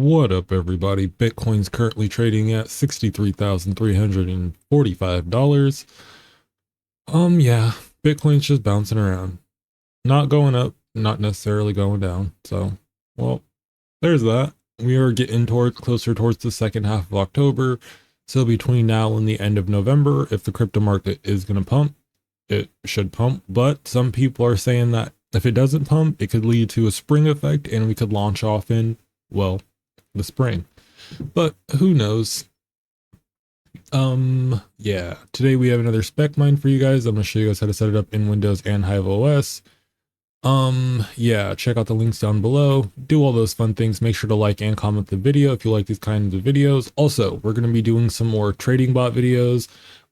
What up, everybody? Bitcoin's currently trading at $63,345. Yeah, Bitcoin's just bouncing around. Not going up, not necessarily going down. So, well, there's that. We are getting closer towards the second half of October. So between now and the end of November, if the crypto market is going to pump, it should pump. But some people are saying that if it doesn't pump, it could lead to a spring effect and we could launch off in, well, the spring. But who knows? Yeah, today we have another spec mine for you guys. I'm going to show you guys how to set it up in Windows and Hive OS. Yeah, check out the links down below. Do all those fun things. Make sure to like and comment the video if you like these kinds of videos. Also, we're going to be doing some more trading bot videos.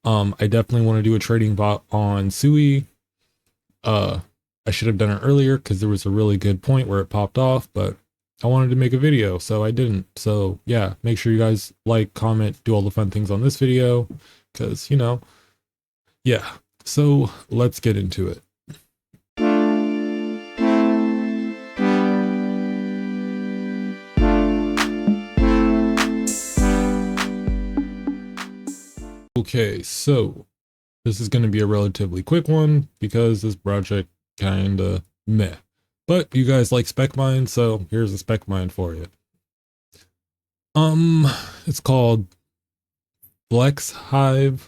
I definitely want to do a trading bot on Sui. I should have done it earlier because there was a really good point where it popped off, but I wanted to make a video, so I didn't. So yeah, make sure you guys like, comment, do all the fun things on this video, because, you know, yeah. So let's get into it. Okay, so this is going to be a relatively quick one because this project kind of meh. But you guys like spec mine, so here's a spec mine for you. It's called PlexHive.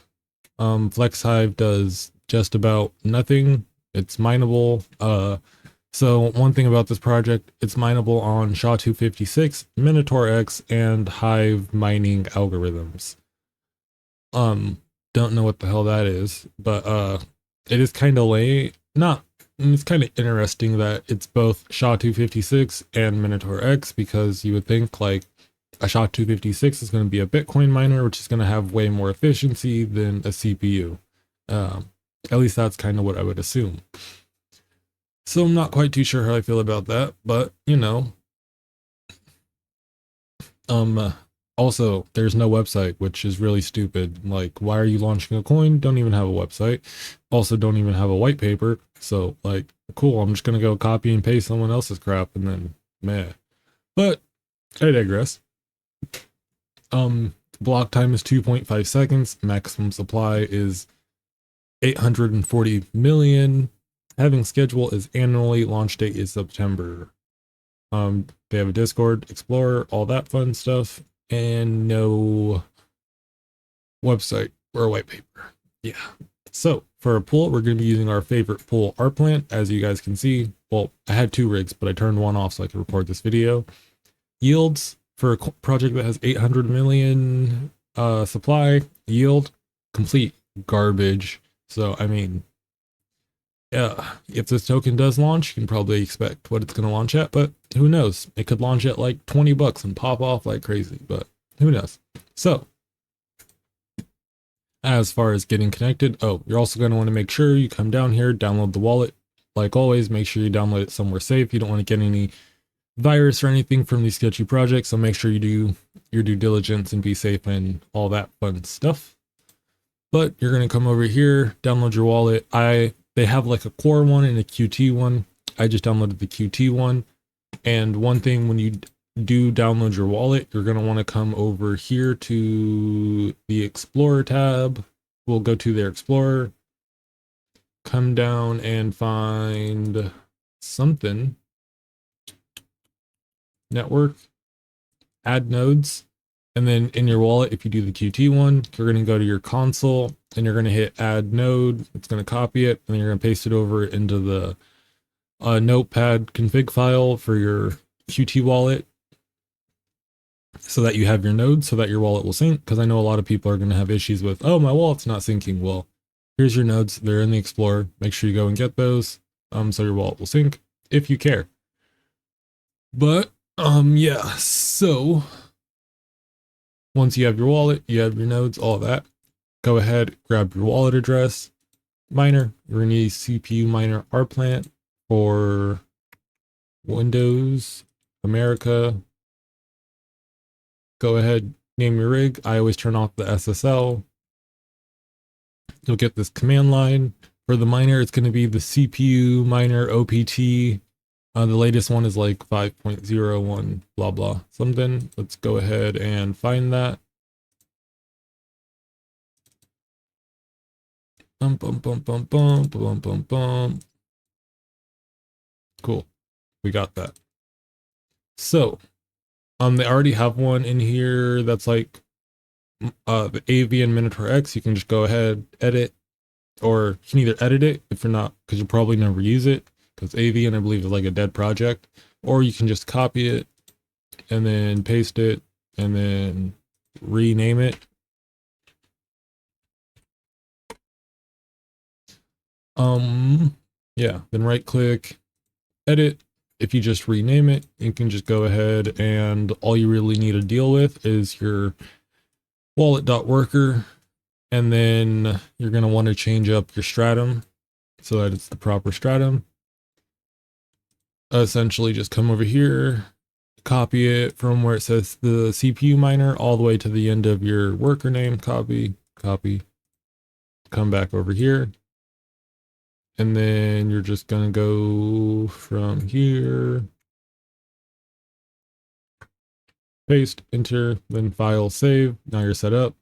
PlexHive does just about nothing. It's mineable. So one thing about this project, it's mineable on SHA-256, Minotaur X, and Hive mining algorithms. Don't know what the hell that is, but it is kind of late. It's kind of interesting that it's both SHA-256 and Minotaur X, because you would think like a SHA-256 is going to be a Bitcoin miner, which is going to have way more efficiency than a CPU. At least that's kind of what I would assume. So I'm not quite too sure how I feel about that, but you know. Also, there's no website, which is really stupid. Like, why are you launching a coin? Don't even have a website. Also, don't even have a white paper. So, like, cool, I'm just going to go copy and paste someone else's crap and then, meh. But, I digress. Block time is 2.5 seconds. Maximum supply is 840 million. Having schedule is annually. Launch date is September. They have a Discord, Explorer, all that fun stuff. And no website or a white paper. Yeah. So for a pool, we're going to be using our favorite pool, Plant. As you guys can see, well, I had 2 rigs, but I turned one off so I could record this video. Yields for a project that has 800 million supply, yield, complete garbage. So, I mean, yeah, if this token does launch, you can probably expect what it's going to launch at, but who knows? It could launch at like 20 bucks and pop off like crazy, but who knows? So, as far as getting connected, you're also going to want to make sure you come down here, download the wallet. Like always, make sure you download it somewhere safe. You don't want to get any virus or anything from these sketchy projects, so make sure you do your due diligence and be safe and all that fun stuff. But you're going to come over here, download your wallet. They have like a core one and a QT one. I just downloaded the QT one. And one thing, when you do download your wallet, you're going to want to come over here to the Explorer tab. We'll go to their Explorer, come down and find something. Network, add nodes. And then in your wallet, if you do the QT one, you're going to go to your console and you're going to hit add node. It's going to copy it and then you're going to paste it over into the notepad config file for your QT wallet, so that you have your nodes, so that your wallet will sync. Because I know a lot of people are going to have issues with, oh, my wallet's not syncing. Well, here's your nodes. They're in the Explorer. Make sure you go and get those, so your wallet will sync if you care. But yeah, so once you have your wallet, you have your nodes, all that, go ahead, grab your wallet address, miner. You're going to need CPU miner Plant for Windows, America. Go ahead, name your rig. I always turn off the SSL. You'll get this command line. For the miner, it's going to be the CPU miner OPT The latest one is like 5.01 blah blah something. Let's go ahead and find that. Bum bum bum bum bum bum bum bum. Cool, we got that. So they already have one in here that's like the AV and Minotaur X. You can just go ahead, edit, or you can either edit it if you're not, because you'll probably never use it, because AV and I believe is like a dead project, or you can just copy it and then paste it and then rename it. Yeah, then right click, edit. If you just rename it, you can just go ahead, and all you really need to deal with is your wallet.worker, and then you're going to want to change up your stratum so that it's the proper stratum. Essentially just come over here, copy it from where it says the CPU miner all the way to the end of your worker name, copy, come back over here. And then you're just going to go from here, paste, enter, then file, save. Now you're set up.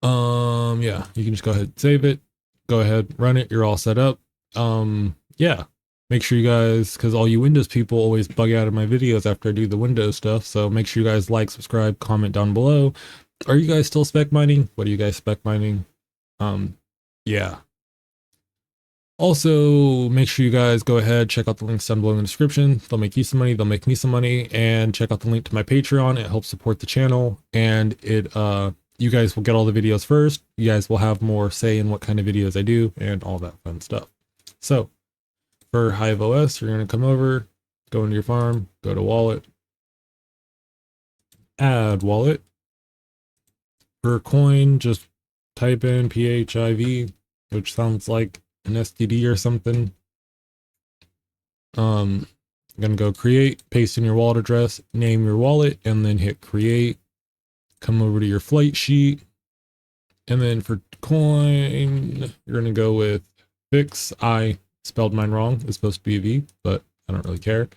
Yeah, you can just go ahead and save it. Go ahead, run it. You're all set up. Yeah, make sure you guys, because all you Windows people always bug out of my videos after I do the Windows stuff. So make sure you guys like, subscribe, comment down below. Are you guys still spec mining? What are you guys spec mining? Yeah. Also, make sure you guys go ahead, check out the links down below in the description. They'll make you some money, they'll make me some money, and check out the link to my Patreon. It helps support the channel, and you guys will get all the videos first. You guys will have more say in what kind of videos I do and all that fun stuff. So for Hive OS, you're going to come over, go into your farm, go to wallet, add wallet. Per coin, just type in PHIV, which sounds like an STD or something. I'm gonna go create, paste in your wallet address, name your wallet, and then hit create. Come over to your flight sheet, and then for coin, you're gonna go with fix. I spelled mine wrong. It's supposed to be a V, but I don't really care.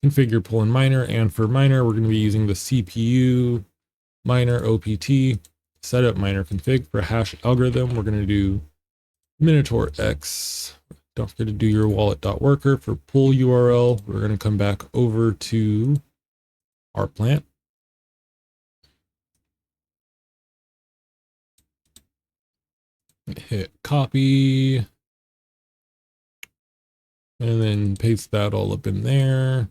Configure pull in miner, and for miner, we're gonna be using the CPU miner OPT. Setup miner config. For hash algorithm, we're gonna do Minotaur X. Don't forget to do your wallet.worker. For pull URL, we're going to come back over to our plant. Hit copy. And then paste that all up in there.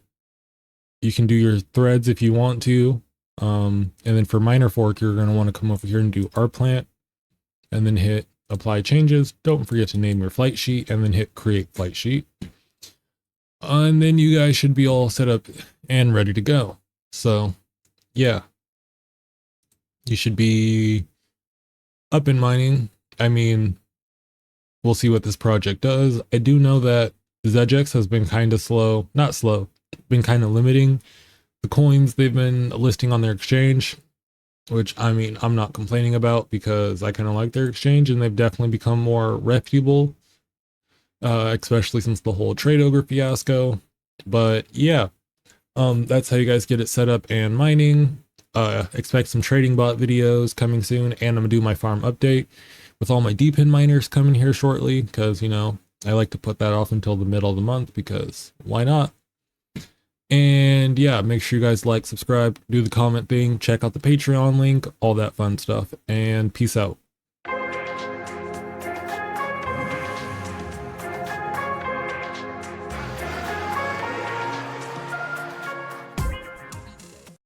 You can do your threads if you want to. And then for miner fork, you're going to want to come over here and do our plant. And then hit apply changes. Don't forget to name your flight sheet, and then hit create flight sheet. And then you guys should be all set up and ready to go. So yeah, you should be up and mining. I mean, we'll see what this project does. I do know that Xeggex has been kind of slow, not slow, been kind of limiting the coins they've been listing on their exchange, which, I mean, I'm not complaining about because I kind of like their exchange, and they've definitely become more reputable, especially since the whole trade ogre fiasco. But yeah, that's how you guys get it set up and mining. Expect some trading bot videos coming soon, and I'm gonna do my farm update with all my D-pin miners coming here shortly, because, you know, I like to put that off until the middle of the month, because why not? And yeah, make sure you guys like, subscribe, do the comment thing, check out the Patreon link, all that fun stuff, and peace out.